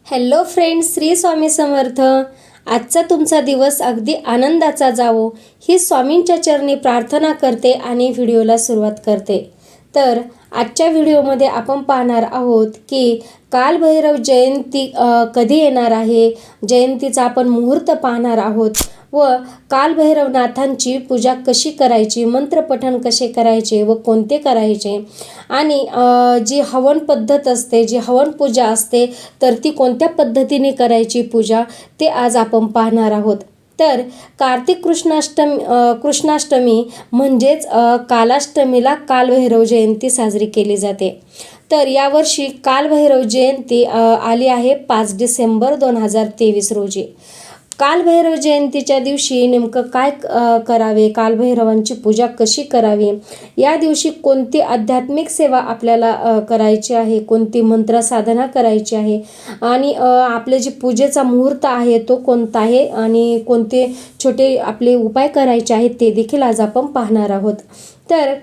Hello friends, Shri Swami Samarth. आजचा तुमचा दिवस अगदी आनंदाचा जावो ही स्वामींच्या चरणी प्रार्थना करते आणि व्हिडिओला सुरुवात करते. तर आजच्या व्हिडिओमध्ये आपण पाहणार आहोत की कालभैरव जयंती कधी येणार आहे, जयंतीचा आपण मुहूर्त पाहणार आहोत व कालभैरवनाथांची पूजा कशी करायची, मंत्रपठण कसे करायचे व कोणते करायचे आणि जी हवन पद्धत असते, जी हवन पूजा असते तर ती कोणत्या पद्धतीने करायची पूजा ते आज आपण पाहणार आहोत. तर कार्तिक कृष्णाष्टमी म्हणजेच कालाष्टमीला कालभैरव जयंती साजरी केली जाते. तर यावर्षी कालभैरव जयंती आली आहे 5 डिसेंबर 2023 रोजी. कालभैरव जयंतीच्या दिवशी नेमकं काय करावे, कालभैरवांची पूजा कशी करावी, या दिवशी कोणती आध्यात्मिक सेवा आपल्याला करायची आहे, कोणती मंत्र साधना करायची आहे आणि आपले जे पूजेचा मुहूर्त आहे तो कोणता आहे आणि कोणते छोटे आपले उपाय करायचे आहेत ते देखील आज आपण पाहणार आहोत. तर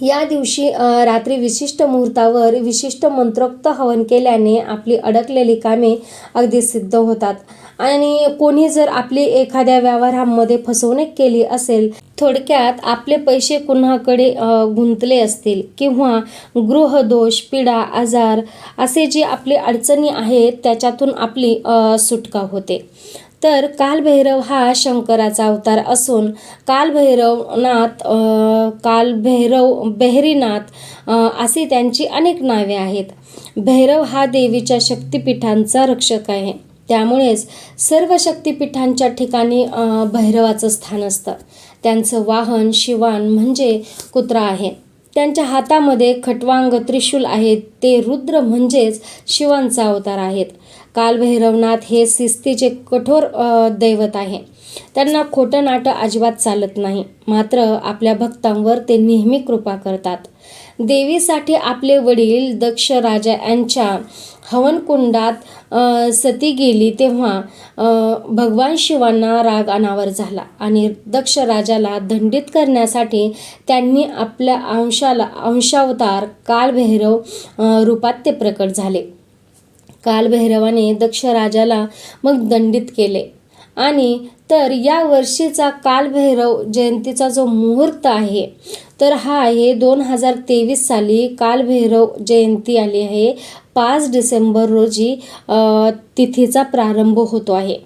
या दिवशी रात्री विशिष्ट मुहूर्तावर विशिष्ट मंत्रोक्त हवन केल्याने आपली अडकलेली कामे अगदी सिद्ध होतात आणि कोणी जर आपली एखाद्या व्यवहारामध्ये फसवणूक केली असेल, थोडक्यात आपले पैसे कुणाकडे गुंतले असतील किंवा गृहदोष, पीडा, आजार असे जे आपले अडचणी आहेत त्याच्यातून आपली सुटका होते. तर कालभैरव हा शंकराचा अवतार असून बेहरीनाथ अशी त्यांची अनेक नावे आहेत. भैरव हा देवीच्या शक्तिपीठांचा रक्षक आहे. त्यामुळेच सर्व शक्तिपीठांच्या ठिकाणी भैरवाचं स्थान असतं. त्यांचं वाहन शिवान म्हणजे कुत्रा आहे. त्यांच्या हातामध्ये खट्वांग त्रिशूल आहे, ते रुद्र म्हणजेच शिवांचा अवतार आहेत. कालभैरवनाथ हे शिस्तीचे कठोर दैवत आहे. त्यांना खोटं नाटं अजिबात चालत नाही, मात्र आपल्या भक्तांवर ते नेहमी कृपा करतात. देवीसाठी आपले वडील दक्ष राजा यांच्या हवनकुंडात सती गेली तेव्हा भगवान शिवांना राग अनावर झाला आणि दक्ष राजाला दंडित करण्यासाठी त्यांनी आपल्या अंशावतार कालभैरव रूपात ते प्रकट झाले. कालभैरवाने दक्ष राजाला मग दंडित केले आणि तर या वर्षीचा कालभैरव जयंतीचा जो मुहूर्त आहे तर हा आहे 2023 साली कालभैरव जयंती आली आहे. 5 डिसेंबर रोजी तिथीचा प्रारंभ होतो आहे.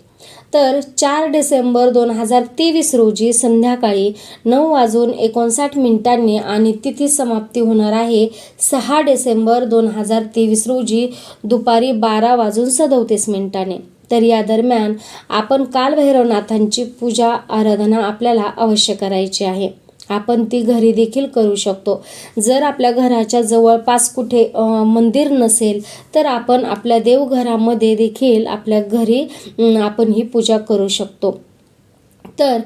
तर 4 डिसेंबर 2023 रोजी संध्याकाळी 9:59 आणि तिथी समाप्ती होणार आहे 6 डिसेंबर 2023 रोजी दुपारी 12:37 तर या दरम्यान आपण कालभैरवनाथांची पूजा आराधना आपल्याला अवश्य करायची आहे. आपण ती घरी देखील करू शकतो. जर आपल्या घराच्या जवळपास कुठे मंदिर नसेल तर आपण आपल्या देवघरामध्ये देखील आपल्या घरी आपण ही पूजा करू शकतो. तर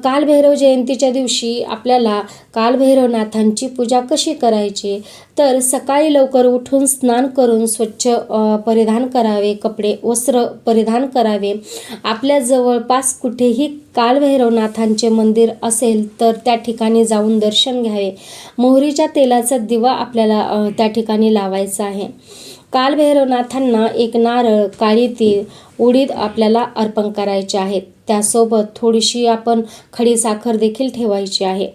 कालभैरव जयंतीच्या दिवशी आपल्याला कालभैरवनाथांची पूजा कशी करायची, तर सकाळी लवकर उठून स्नान करून स्वच्छ परिधान करावे, वस्त्र परिधान करावे. आपल्या जवळपास कुठेही कालभैरवनाथांचे मंदिर असेल तर त्या ठिकाणी जाऊन दर्शन घ्यावे. मोहरीच्या तेलाचा दिवा आपल्याला त्या ठिकाणी लावायचा आहे. कालभैरवनाथांना एक नारळ, काळी तीळ, उडीद आपल्याला अर्पण करायचे आहेत. त्यासोबत थोडीशी आपण खडी साखर देखील ठेवायची आहे.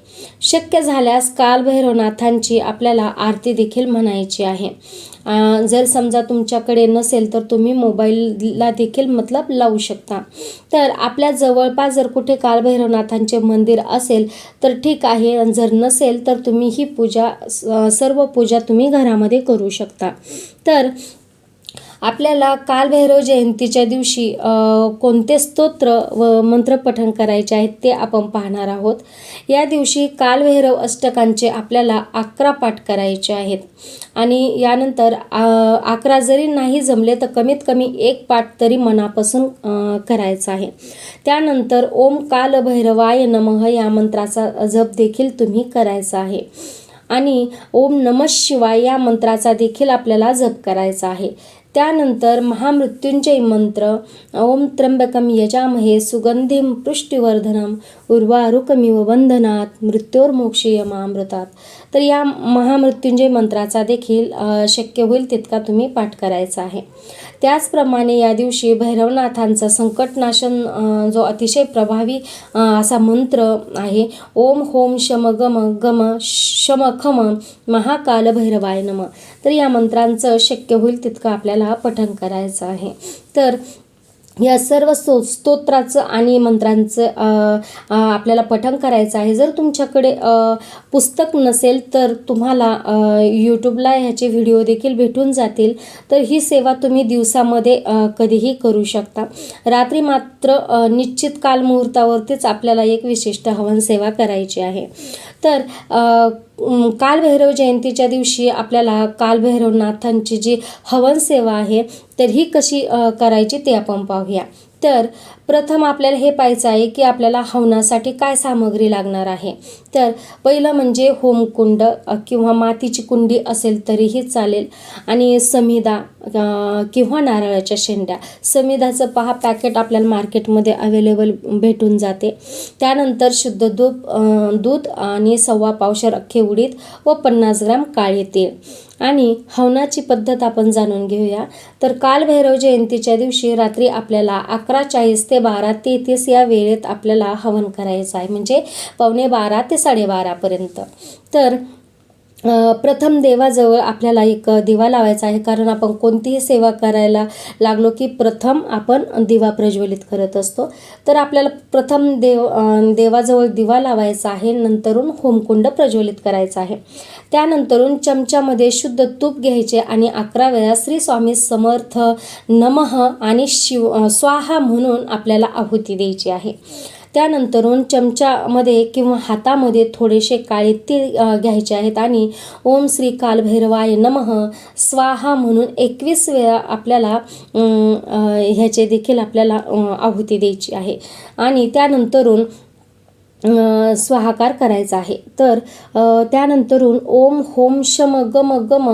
शक्य झाल्यास कालभैरवनाथांची आपल्याला आरती देखील म्हणायची आहे. जर समजा तुमच्याकडे नसेल तर तुम्ही मोबाईलला देखील लावू शकता. तर आपल्या जवळपास जर कुठे कालभैरवनाथांचे मंदिर असेल तर ठीक आहे, जर नसेल तर तुम्ही ही पूजा सर्व पूजा तुम्ही घरामध्ये करू शकता. तर आपल्याला कालभैरव जयंतीच्या दिवशी कोणते स्तोत्र व मंत्रपठण करायचे आहेत ते आपण पाहणार आहोत. या दिवशी कालभैरव अष्टकांचे आपल्याला 11 पाठ करायचे आहेत आणि यानंतर 11 जरी नाही जमले तर कमीत कमी 1 पाठ तरी मनापासून करायचा आहे. त्यानंतर ओम कालभैरवाय नमः या मंत्राचा जप देखील तुम्ही करायचा आहे आणि ओम नमः शिवाय या मंत्राचा देखील आपल्याला जप करायचा आहे. त्यानंतर महामृत्युंजय मंत्र, ओम त्र्यंबकम यजामहे सुगंधिम पुष्टिवर्धनम उर्वारुकमिव वंदनात मृत्योर्मोक्षीयमामृतात. तर या महामृत्युंजय मंत्राचा देखील शक्य होईल तितका तुम्ही पाठ करायचा आहे. त्याचप्रमाणे या दिवशी भैरवनाथांचा संकटनाशन जो अतिशय प्रभावी असा मंत्र आहे, ओम होम शम गम गम शम खम महाकाल भैरवाय नमः. तर या मंत्रांचं शक्य होईल तितकं आपल्याला पठण करायचं आहे. तर या सर्व स्तोत्राचं आणि मंत्रांचं आपल्याला पठण करायचं आहे. जर तुमच्याकडे पुस्तक नसेल तर तुम्हाला यूट्यूबला ह्याचे व्हिडिओ देखील भेटून जातील. तर ही सेवा तुम्ही दिवसामध्ये कधीही करू शकता. रात्री मात्र निश्चित कालमुहूर्तावरतीच आपल्याला एक विशिष्ट हवन सेवा करायची आहे. तर कालभैरव जयंतीच्या दिवशी आपल्याला कालभैरवनाथांची जी हवन सेवा आहे तर ही कशी करायची ते आपण पाहूया. तर प्रथम आपल्याला हे पाहायचं आहे की आपल्याला हवनासाठी काय सामग्री लागणार आहे. तर पहिलं म्हणजे होमकुंड किंवा मातीची कुंडी असेल तरीही चालेल, आणि समिधा किंवा नारळाच्या शेंड्या. समिधाचं पहा पॅकेट आपल्याला मार्केटमध्ये अवेलेबल भेटून जाते. त्यानंतर शुद्ध दूध आणि 1.25 पावशेर अख्खे उडीद व 50 ग्रॅम काळे तेल. आणि हवनाची पद्धत आपण जाणून घेऊया. तर कालभैरव जयंतीच्या दिवशी रात्री आपल्याला 11:40 ते 12:33 या वेळेत आपल्याला हवन करायचं आहे, म्हणजे 11:15 ते 12:30 पर्यंत. तर प्रथम देवाजवळ आपल्याला एक दिवा लावायचा आहे, कारण आपण कोणतीही सेवा करायला लागलो की प्रथम आपण दिवा प्रज्वलित करत असतो. तर आपल्याला प्रथम देवाजवळ दिवा लावायचा आहे, नंतरून होमकुंड प्रज्वलित करायचा आहे. त्यानंतरून चमच्यामध्ये शुद्ध तूप घ्यायचे आणि 11 वेळा श्री स्वामी समर्थ नमः आणि स्वाहा म्हणून आपल्याला आहुती द्यायची आहे. त्यानंतरून चमच्यामध्ये किंवा हातामध्ये थोडेसे काळे तीळ घ्यायचे आहेत आणि ओम श्री कालभैरवाय नमः स्वाहा म्हणून 21 वेळा आपल्याला ह्याचे देखील आपल्याला आहुती द्यायची आहे. आणि त्यानंतरून स्वाहाकार करायचा आहे. तर त्यानंतरून ओम होम शम गम गम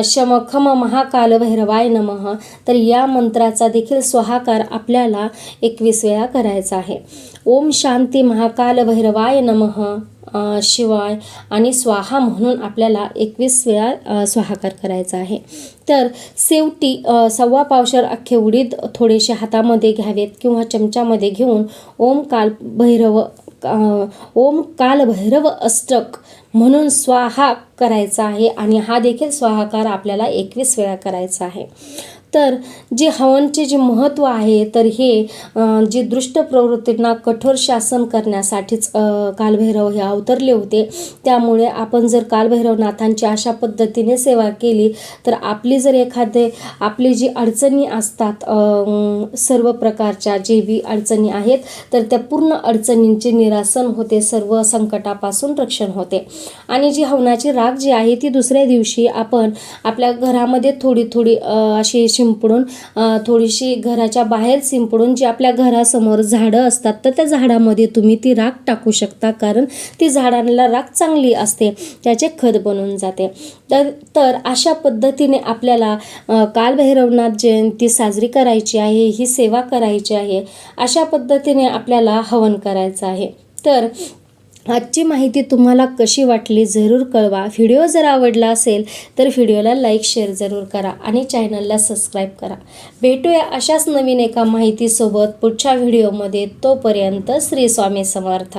शम खम महाकाल भैरवाय नमः. तर या मंत्राचा देखील स्वाहाकार आपल्याला 21 वेळा करायचा आहे. ओम शांती महाकाल भैरवाय नमः शिवाय आणि स्वाहा म्हणून आपल्याला 21 वेळा स्वाहाकार करायचा आहे. तर शेवटी 1.25 पावशेर अख्खे उडीद थोडेसे हातामध्ये घ्यावेत किंवा चमच्यामध्ये घेऊन ओम काल भैरव अष्टक म्हणून स्वाहा करायचा आहे, आणि हा देखील स्वाहाकार आपल्याला 21 वेळा करायचा आहे. तर जे हवनचे जे महत्त्व आहे तर हे जे दुष्ट प्रवृत्तींना कठोर शासन करण्यासाठीच कालभैरव हे अवतरले होते. त्यामुळे आपण जर कालभैरवनाथांची अशा पद्धतीने सेवा केली तर आपली जर आपली जी अडचणी असतात, सर्व प्रकारच्या जे बी अडचणी आहेत तर त्या पूर्ण अडचणींचे निरासन होते, सर्व संकटापासून रक्षण होते. आणि जी हवनाची राख जी आहे ती दुसऱ्या दिवशी आपण आपल्या घरामध्ये थोडी अशी शिंपडून, थोडीशी घराच्या बाहेर शिंपडून, जी आपल्या घरासमोर झाडं असतात तर त्या झाडामध्ये तुम्ही ती राख टाकू शकता, कारण ती झाडांना राख चांगली असते, त्याचे खत बनून जाते. तर अशा पद्धतीने आपल्याला कालभैरवनाथ जयंती साजरी करायची आहे, ही सेवा करायची आहे, अशा पद्धतीने आपल्याला हवन करायचं आहे. तर आजची माहिती तुम्हाला कशी वाटली जरूर कळवा. व्हिडिओ जर आवडला असेल तर व्हिडिओला लाईक शेअर जरूर करा आणि चॅनलला सबस्क्राईब करा. भेटूया अशाच नवीन एका माहितीसोबत पुढच्या व्हिडिओमध्ये. तोपर्यंत श्री स्वामी समर्थ.